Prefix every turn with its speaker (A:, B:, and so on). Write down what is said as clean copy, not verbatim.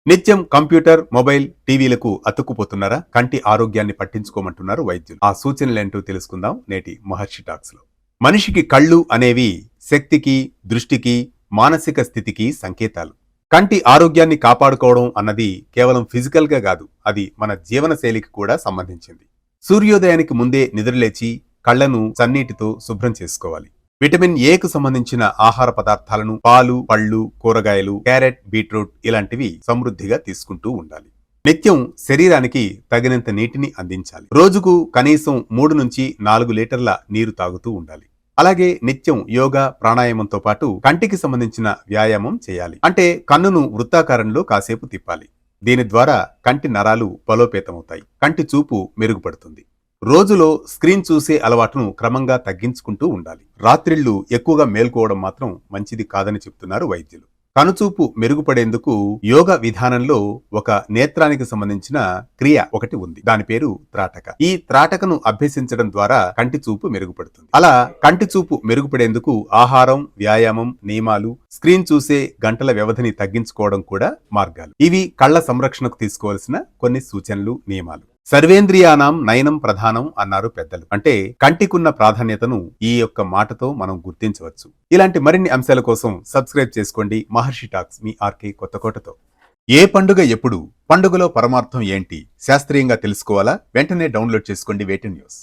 A: నిత్యం computer, mobile, టీవీలకు అతుక్కుపోతున్నారా? కంటి ఆరోగ్యాన్ని పట్టించుకోమంటున్నారు వైద్యులు. ఆ సూచనలేంటో తెలుసుకుందాం నేటి మహర్షి టాక్స్ లో. మనిషికి కళ్ళు అనేవి శక్తికి, దృష్టికి, మానసిక స్థితికి సంకేతాలు. కంటి ఆరోగ్యాన్ని కాపాడుకోవడం అన్నది కేవలం ఫిజికల్ గా కాదు, అది మన జీవన శైలికి కూడా సంబంధించింది. సూర్యోదయానికి ముందే నిద్రలేచి కళ్లను చన్నీటితో శుభ్రం చేసుకోవాలి. విటమిన్ ఏకు సంబంధించిన ఆహార పదార్థాలను పాలు, పళ్ళు, కూరగాయలు, క్యారెట్, బీట్రూట్ ఇలాంటివి సమృద్ధిగా తీసుకుంటూ ఉండాలి. నిత్యం శరీరానికి తగినంత నీటిని అందించాలి. రోజుకు కనీసం 3 నుంచి 4 లీటర్ల నీరు తాగుతూ ఉండాలి. అలాగే నిత్యం యోగా, ప్రాణాయామంతో పాటు కంటికి సంబంధించిన వ్యాయామం చేయాలి. అంటే కన్నును వృత్తాకారంలో కాసేపు తిప్పాలి. దీని ద్వారా కంటి నరాలు బలోపేతమవుతాయి, కంటి చూపు మెరుగుపడుతుంది. రోజులో స్క్రీన్ చూసే అలవాటును క్రమంగా తగ్గించుకుంటూ ఉండాలి. రాత్రిళ్లు ఎక్కువగా మేల్కోవడం మాత్రం మంచిది కాదని చెప్తున్నారు వైద్యులు. కనుచూపు మెరుగుపడేందుకు యోగా విధానంలో ఒక నేత్రానికి సంబంధించిన క్రియ ఒకటి ఉంది. దాని పేరు త్రాటక. ఈ త్రాటకను అభ్యసించడం ద్వారా కంటి చూపు మెరుగుపడుతుంది. అలా కంటి చూపు మెరుగుపడేందుకు ఆహారం, వ్యాయామం, నియమాలు, స్క్రీన్ చూసే గంటల వ్యవధిని తగ్గించుకోవడం కూడా మార్గాలు. ఇవి కళ్ల సంరక్షణకు తీసుకోవాల్సిన కొన్ని సూచనలు, నియమాలు. సర్వేంద్రియానాం నయనం ప్రధానం అన్నారు పెద్దలు. అంటే కంటికున్న ప్రాధాన్యతను ఈ యొక్క మాటతో మనం గుర్తించవచ్చు. ఇలాంటి మరిన్ని అంశాల కోసం సబ్స్క్రైబ్ చేసుకోండి మహర్షి టాక్స్, మీ ఆర్కే కొత్తకోటతో. ఏ పండుగ ఎప్పుడు, పండుగలో పరమార్థం ఏంటి శాస్త్రీయంగా తెలుసుకోవాలా? వెంటనే డౌన్లోడ్ చేసుకోండి వేటూ న్యూస్.